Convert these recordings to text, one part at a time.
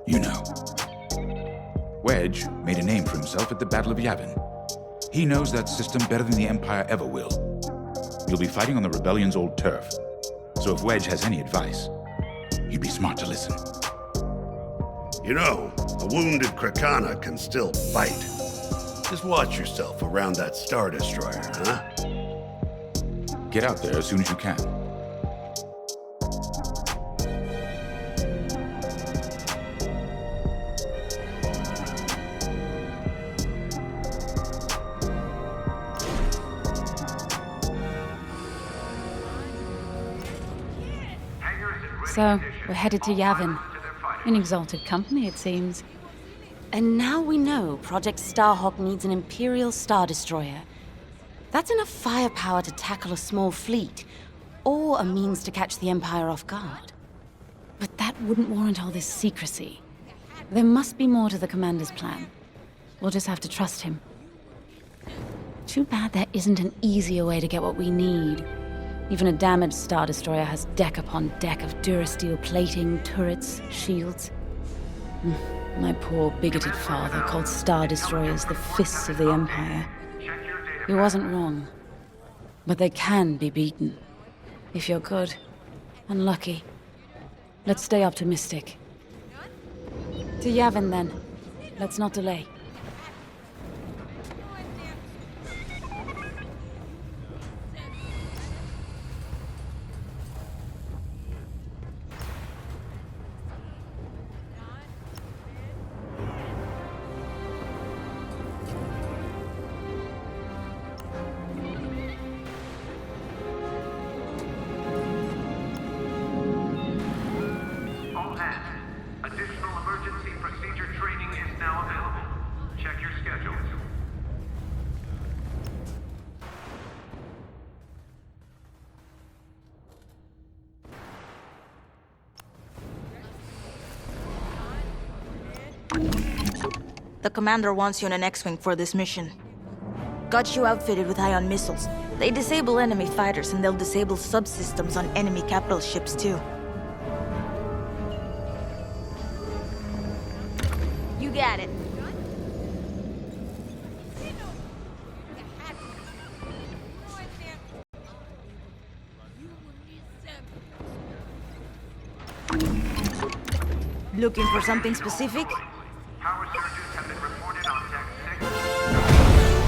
You know. Wedge made a name for himself at the Battle of Yavin. He knows that system better than the Empire ever will. You'll be fighting on the Rebellion's old turf, so if Wedge has any advice, he'd be smart to listen. You know, a wounded Krakana can still fight. Just watch yourself around that Star Destroyer, huh? Get out there as soon as you can. So, we're headed to Yavin. In exalted company, it seems. And now we know Project Starhawk needs an Imperial Star Destroyer. That's enough firepower to tackle a small fleet, or a means to catch the Empire off guard. But that wouldn't warrant all this secrecy. There must be more to the Commander's plan. We'll just have to trust him. Too bad there isn't an easier way to get what we need. Even a damaged Star Destroyer has deck upon deck of Durasteel plating, turrets, shields. My poor bigoted father called Star Destroyers the fists of the Empire. He wasn't wrong. But they can be beaten. If you're good and lucky. Let's stay optimistic. To Yavin then. Let's not delay. The commander wants you in an X-Wing for this mission. Got you outfitted with ion missiles. They disable enemy fighters, and they'll disable subsystems on enemy capital ships too. You got it. Looking for something specific? Power surges have been reported on Deck 6.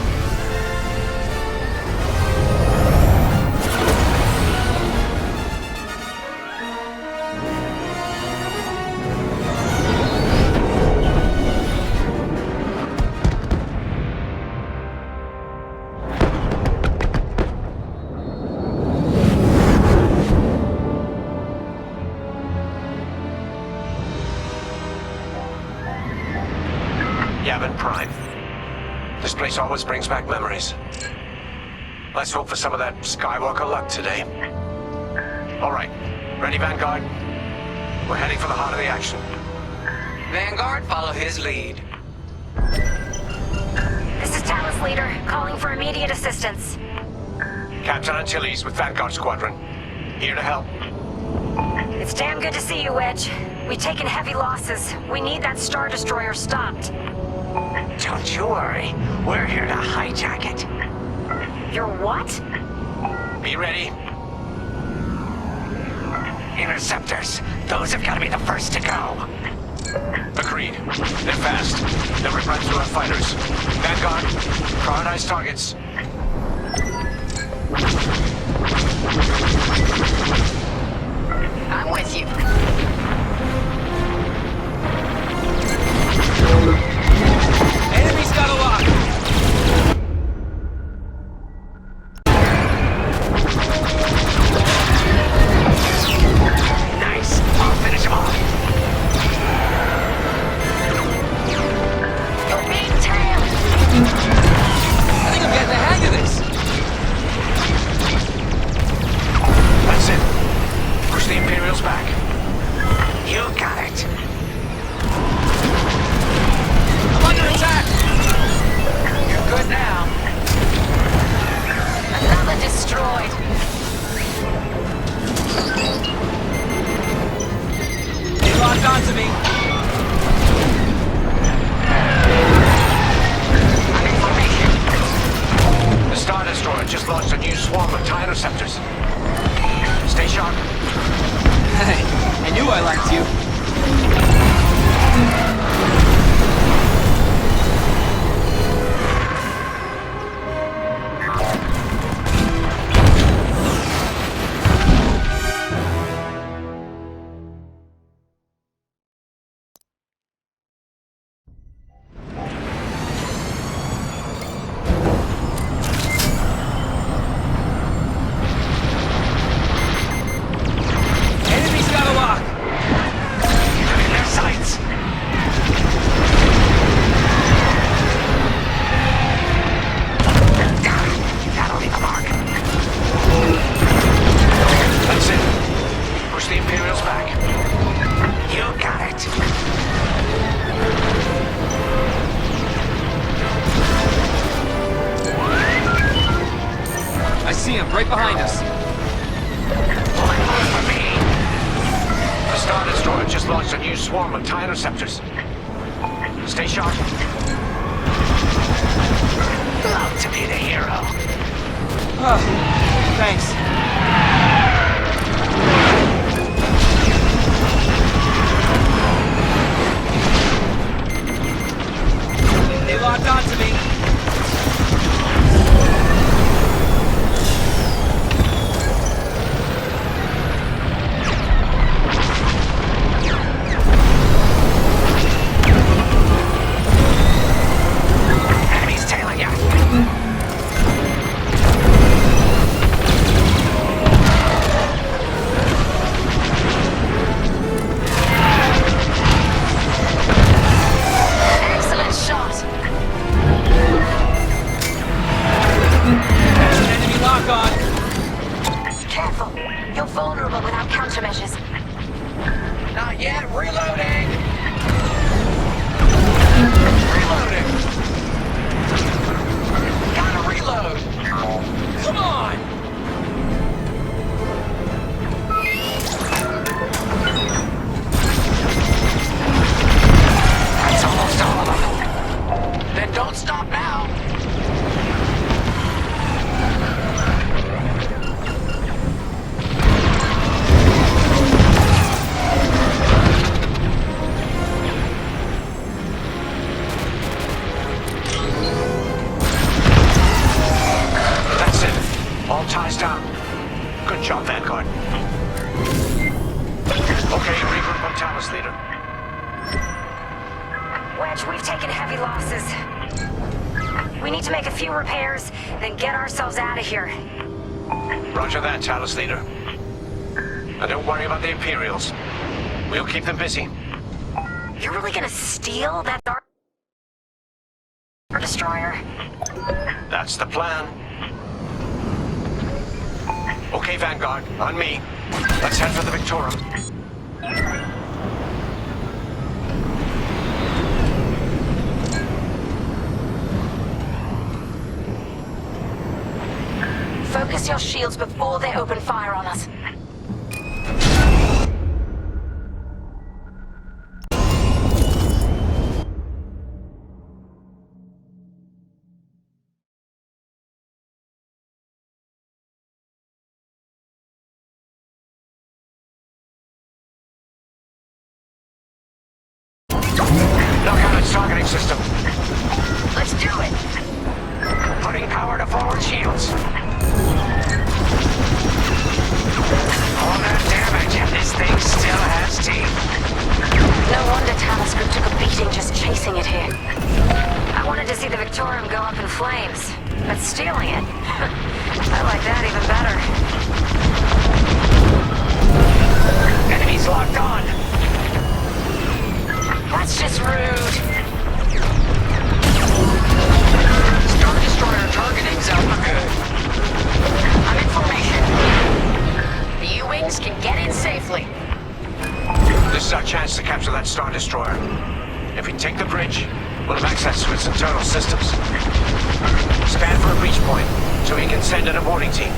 Yavin Prime. This place always brings back memories. Let's hope for some of that Skywalker luck today. All right. Ready, Vanguard? We're heading for the heart of the action. Vanguard, follow his lead. This is Talus Leader, calling for immediate assistance. Captain Antilles with Vanguard Squadron. Here to help. It's damn good to see you, Wedge. We've taken heavy losses. We need that Star Destroyer stopped. Don't you worry. We're here to hijack it. You're what? Be ready. Interceptors. Those have got to be the first to go. Agreed. They're fast. They'll rip right through our fighters. Vanguard, prioritize targets. I'm with you. Enemy's got a lock. Nice. I'll finish him off. You're being tailed! I think I'm getting the hang of this. That's it. Push the Imperials back. You got it. I'm under attack. You're good now. Another destroyed. They locked onto me. I liked you. Enemy's got a lock. In their sights. That'll leave a mark. That's it. Push the Imperials back. You got it. I see him right behind us. For me. The Star Destroyer just launched a new swarm of TIE interceptors. Stay sharp. Love to be the hero. Oh, thanks. They locked onto me. Enemies tailing you. Excellent shot. That's an enemy lock on. Careful. You're vulnerable without countermeasures. Not yet. Reloading. Reloading. Gotta reload. Come on. That's almost all of them. Then don't stop now. That's it. All ties down. Good job, Vanguard. Okay, regroup on Talus, leader. Wedge, we've taken heavy losses. We need to make a few repairs, then get ourselves out of here. Roger that, Talus, leader. And don't worry about the Imperials. We'll keep them busy. You're really gonna steal that Star Destroyer? That's the plan. Okay, Vanguard, on me. Let's head for the Victorum. Focus your shields before they open fire on us. Knock out its targeting system. Let's do it! Putting power to forward shields. All that damage, and this thing still has teeth. No wonder Talus Group took a beating just chasing it here. I wanted to see the Victorium go up in flames, but stealing it, I like that even better. Enemies locked on. That's just rude. Star Destroyer targeting's out for good. I'm in formation. The U-Wings can get in safely. This is our chance to capture that Star Destroyer. If we take the bridge, we'll have access to its internal systems. Scan for a breach point, so we can send in a boarding team.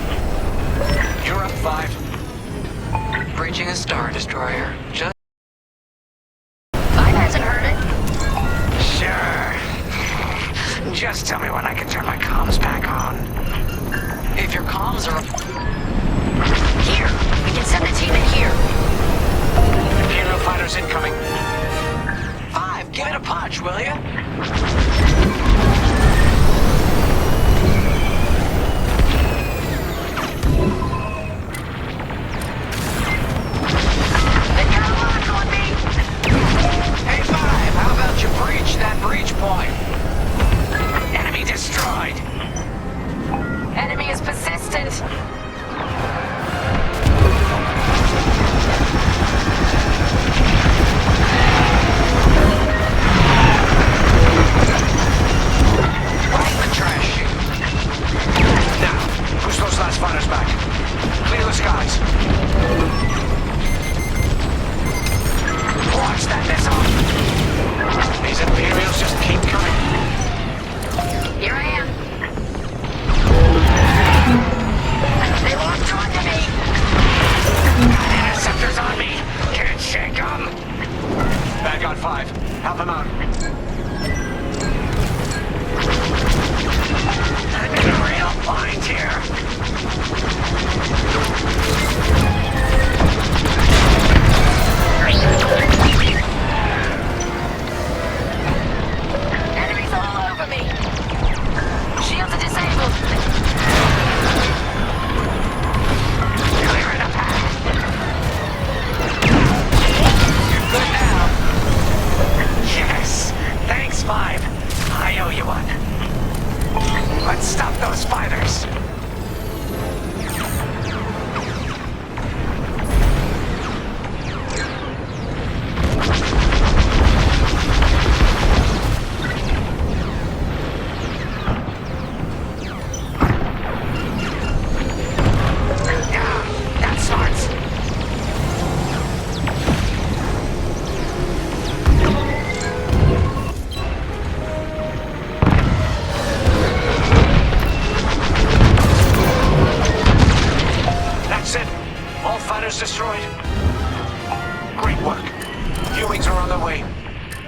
You're up, 5. Bridging a Star Destroyer. Just 5 hasn't heard it. Sure. Just tell me when I can turn my comms back on. if your comms are... Here, we can send a team in here.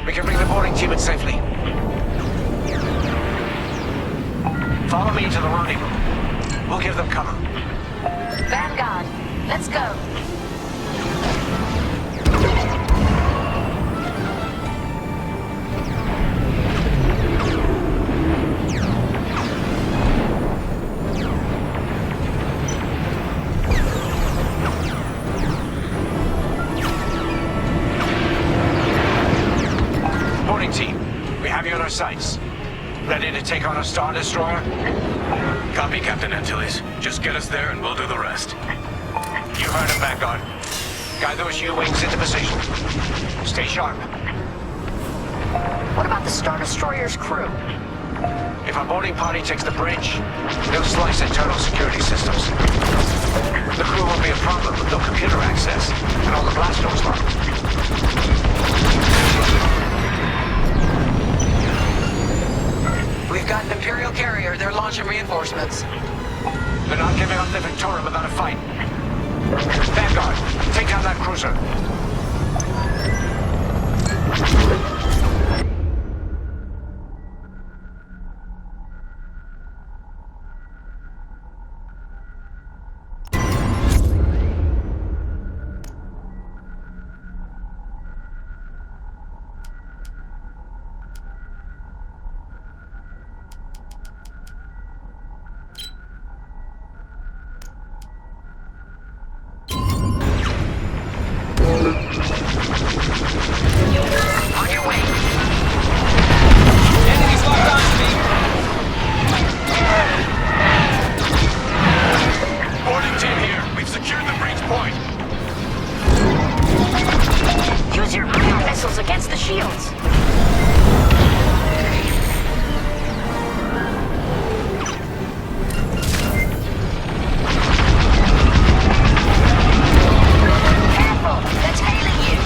We can bring the boarding team in safely. Follow me to the rendezvous. We'll give them cover. Vanguard, let's go. Boarding team, we have you in our sights. Ready to take on a Star Destroyer? Copy, Captain Antilles. Just get us there and we'll do the rest. You heard him, Vanguard. Guide those U-wings into position. Stay sharp. What about the Star Destroyer's crew? If our boarding party takes the bridge, they'll slice internal security systems. The crew won't be a problem with no computer access, and all the blast doors locked. We've got an Imperial carrier. They're launching reinforcements. They're not giving up the Victorium without a fight. Vanguard, take down that cruiser. On your way. Enemies locked on to me. Boarding team here. We've secured the breach point. Use your ion missiles against the shields. Careful, they're tailing you.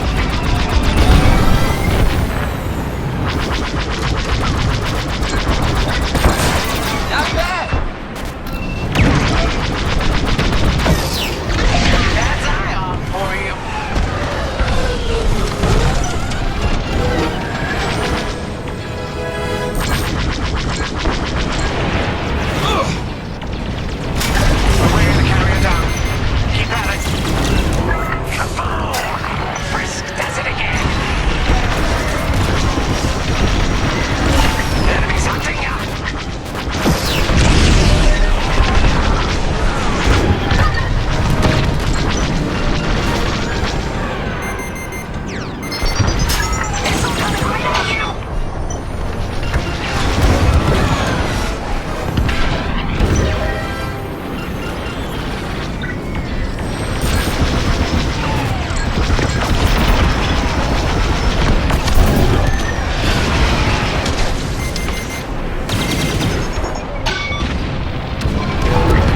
Not bad. That's ion for you. We're weighing the carrier down. Keep at it. Kaboom! Frisk does it again. Enemies hunting you. Missile coming right at you.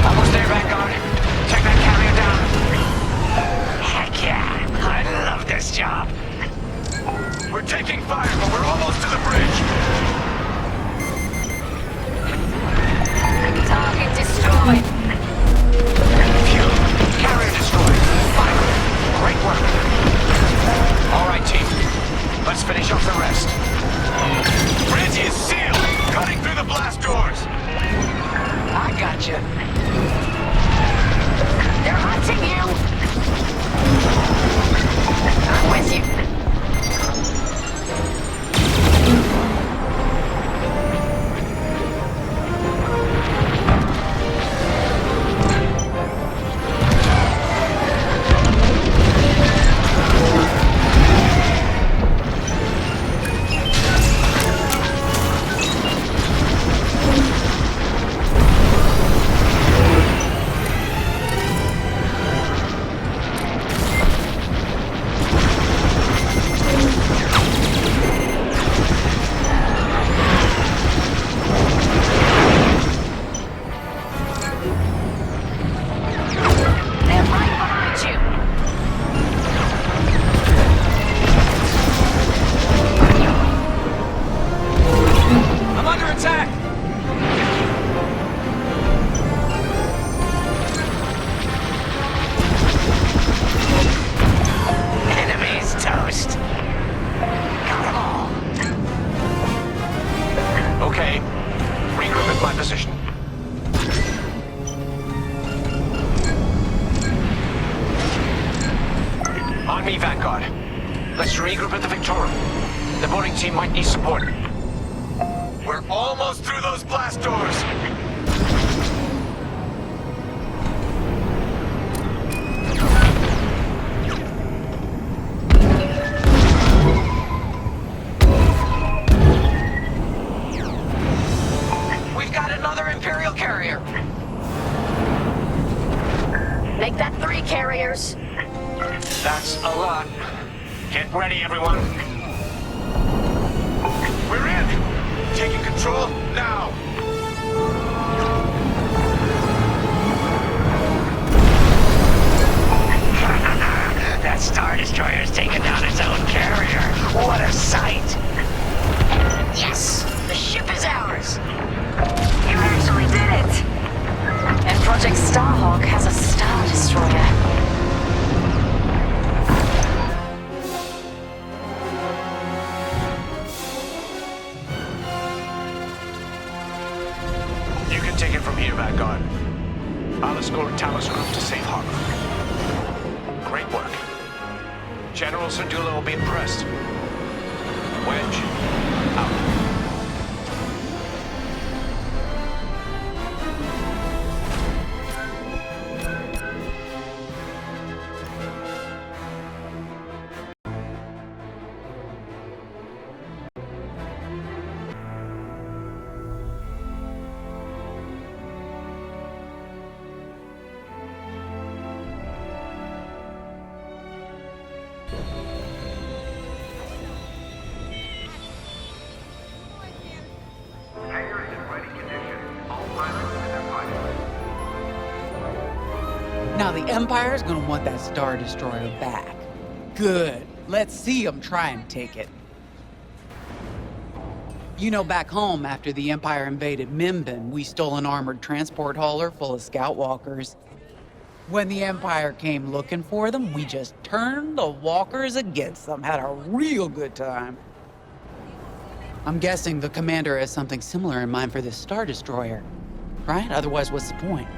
Almost there, Vanguard. Take that carrier down. Heck yeah, I love this job. We're taking fire, but we're almost to the bridge. Target destroyed. Phew. Carrier destroyed. Finally. Great work. All right, team. Let's finish off the rest. Bridge is sealed. Cutting through the blast doors. I got you. They're hunting you. I'm with you. Vanguard. Let's regroup at the Victoria. The boarding team might need support. We're almost through those blast doors. We've got another Imperial carrier. Make that 3 carriers. That's a lot. Get ready, everyone. We're in. Taking control now. That Star Destroyer's taken down its own carrier. What a sight. Yes, the ship is ours. You actually did it. And Project Starhawk has a Star Destroyer. You can take it from here, Vanguard. I'll escort Talos Group to safe harbor. Great work. General Syndulla will be impressed. Wedge, out. Hangar is in ready condition. All pilots in their fighters. Now the Empire's gonna want that Star Destroyer back. Good. Let's see them try and take it. You know, back home, after the Empire invaded Mimbin, we stole an armored transport hauler full of scout walkers. When the Empire came looking for them, we just turned the walkers against them. Had a real good time. I'm guessing the commander has something similar in mind for this Star Destroyer, right? Otherwise, what's the point?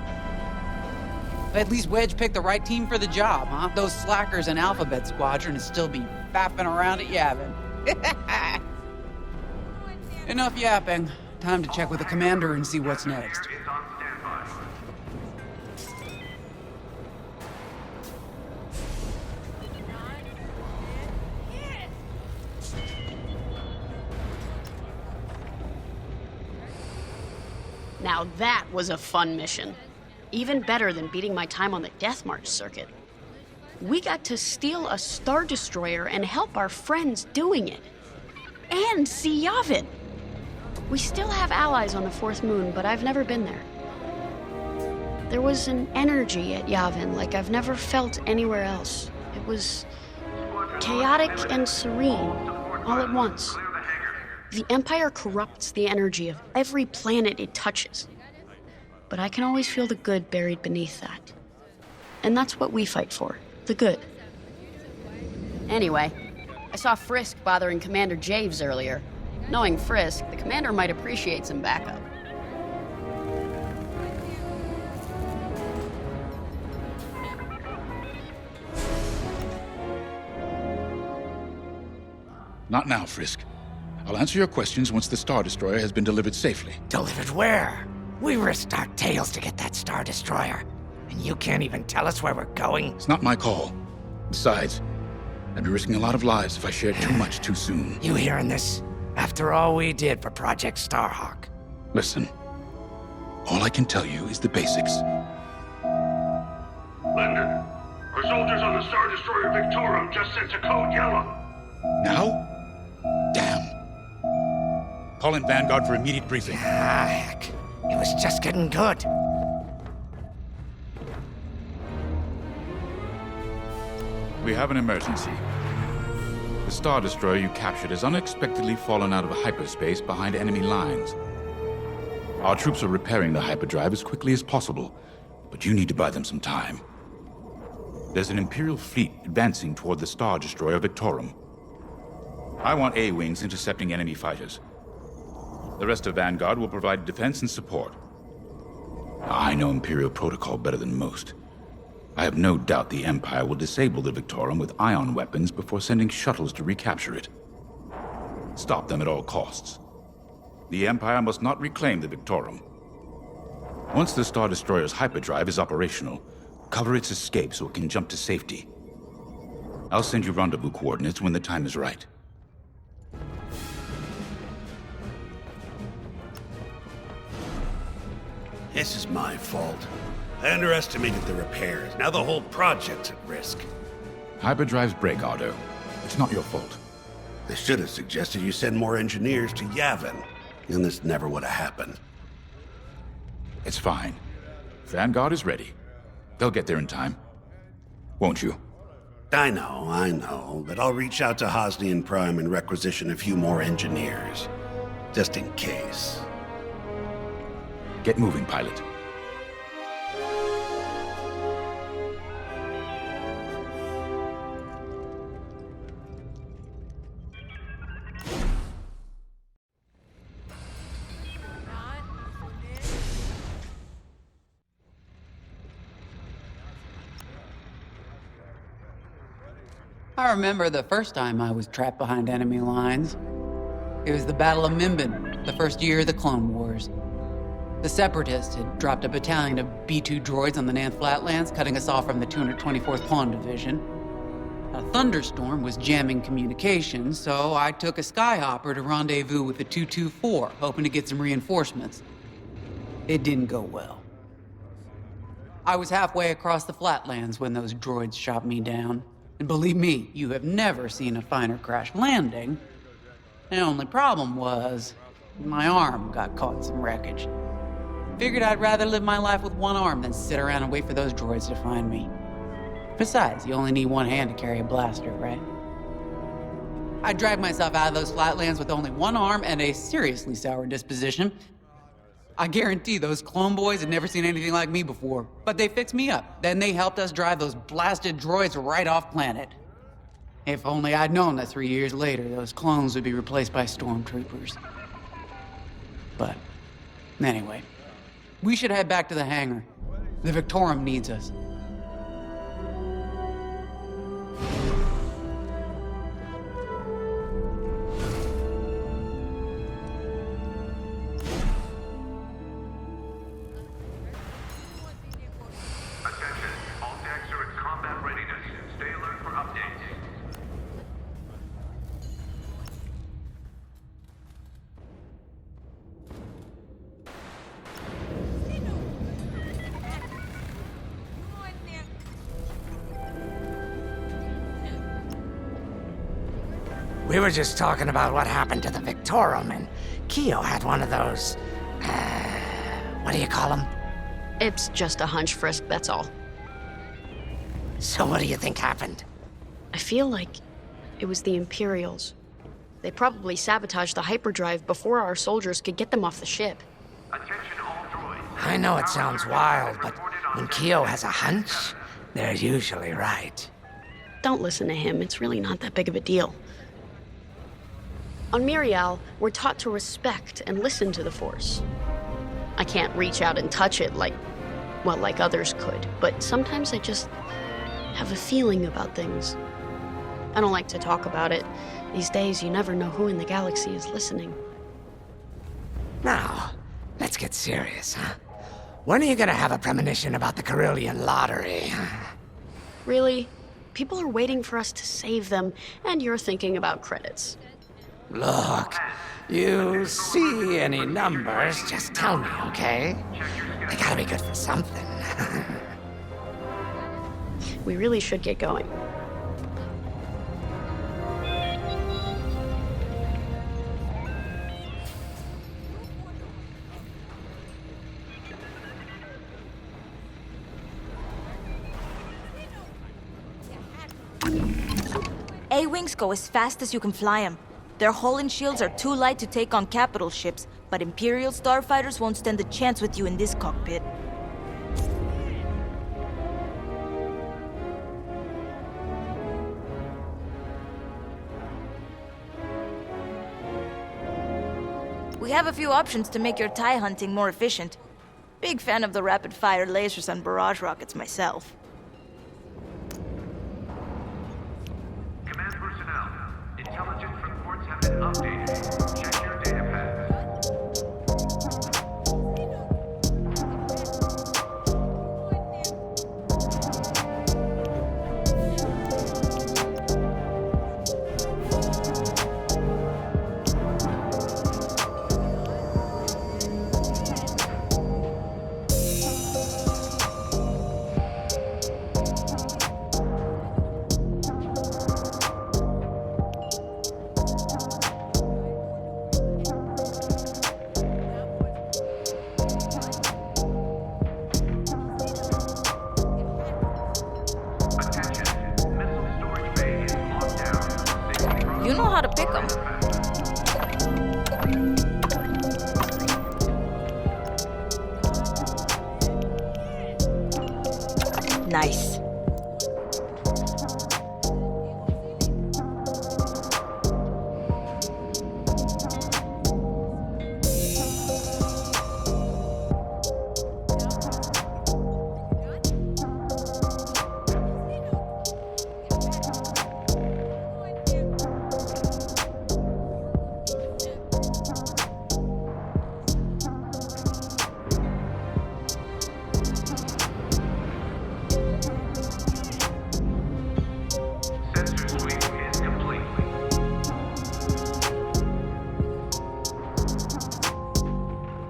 At least Wedge picked the right team for the job, huh? Those slackers in Alphabet Squadron would still be fapping around at Yavin. Enough yapping. Time to check with the commander and see what's next. Is on standby. Now that was a fun mission. Even better than beating my time on the Death March circuit. We got to steal a Star Destroyer and help our friends doing it. And see Yavin. We still have allies on the Fourth Moon, but I've never been there. There was an energy at Yavin like I've never felt anywhere else. It was chaotic and serene, all at once. The Empire corrupts the energy of every planet it touches. But I can always feel the good buried beneath that. And that's what we fight for, the good. Anyway, I saw Frisk bothering Commander Javes earlier. Knowing Frisk, the commander might appreciate some backup. Not now, Frisk. I'll answer your questions once the Star Destroyer has been delivered safely. Delivered where? We risked our tails to get that Star Destroyer. And you can't even tell us where we're going? It's not my call. Besides, I'd be risking a lot of lives if I shared too much too soon. You hearing this? After all we did for Project Starhawk. Listen, all I can tell you is the basics. Linden, our soldiers on the Star Destroyer Victorum just sent to code yellow. Now? Damn. Call in Vanguard for immediate briefing. Ah, heck. It was just getting good. We have an emergency. The Star Destroyer you captured has unexpectedly fallen out of hyperspace behind enemy lines. Our troops are repairing the hyperdrive as quickly as possible, but you need to buy them some time. There's an Imperial fleet advancing toward the Star Destroyer Victorum. I want A-wings intercepting enemy fighters. The rest of Vanguard will provide defense and support. I know Imperial protocol better than most. I have no doubt the Empire will disable the Victorum with ion weapons before sending shuttles to recapture it. Stop them at all costs. The Empire must not reclaim the Victorum. Once the Star Destroyer's hyperdrive is operational, cover its escape so it can jump to safety. I'll send you rendezvous coordinates when the time is right. This is my fault. I underestimated the repairs. Now the whole project's at risk. Hyperdrives break, Otto. It's not your fault. I should have suggested you send more engineers to Yavin, and this never would have happened. It's fine. Vanguard is ready. They'll get there in time. Won't you? I know, but I'll reach out to Hosnian Prime and requisition a few more engineers. Just in case. Get moving, pilot. I remember the first time I was trapped behind enemy lines. It was the Battle of Mimban, the first year of the Clone Wars. The Separatists had dropped a battalion of B-2 droids on the Nanth Flatlands, cutting us off from the 224th Pawn Division. A thunderstorm was jamming communications, so I took a skyhopper to rendezvous with the 224, hoping to get some reinforcements. It didn't go well. I was halfway across the Flatlands when those droids shot me down. And believe me, you have never seen a finer crash landing. The only problem was, my arm got caught in some wreckage. Figured I'd rather live my life with one arm than sit around and wait for those droids to find me. Besides, you only need one hand to carry a blaster, right? I dragged myself out of those flatlands with only one arm and a seriously sour disposition. I guarantee those clone boys had never seen anything like me before, but they fixed me up. Then they helped us drive those blasted droids right off planet. If only I'd known that 3 years later, those clones would be replaced by stormtroopers. But, anyway, we should head back to the hangar. The Victorum needs us. Attention, all decks are in combat readiness. Stay alert for updates. We were just talking about what happened to the Victorum, and Keo had one of those... what do you call them? It's just a hunch, Frisk, that's all. So what do you think happened? I feel like it was the Imperials. They probably sabotaged the hyperdrive before our soldiers could get them off the ship. Attention all droids. I know it sounds wild, but when Keo has a hunch, they're usually right. Don't listen to him, it's really not that big of a deal. On Mirial, we're taught to respect and listen to the Force. I can't reach out and touch it like others could, but sometimes I just have a feeling about things. I don't like to talk about it. These days, you never know who in the galaxy is listening. Now, let's get serious, huh? When are you gonna have a premonition about the Carillion lottery? Really? People are waiting for us to save them, and you're thinking about credits. Look, you see any numbers, just tell me, okay? They gotta be good for something. We really should get going. A-Wings go as fast as you can fly them. Their hull and shields are too light to take on capital ships, but Imperial starfighters won't stand a chance with you in this cockpit. We have a few options to make your TIE hunting more efficient. Big fan of the rapid-fire lasers and barrage rockets myself. Intelligence reports have been updated. Check your data pads. You know how to pick them.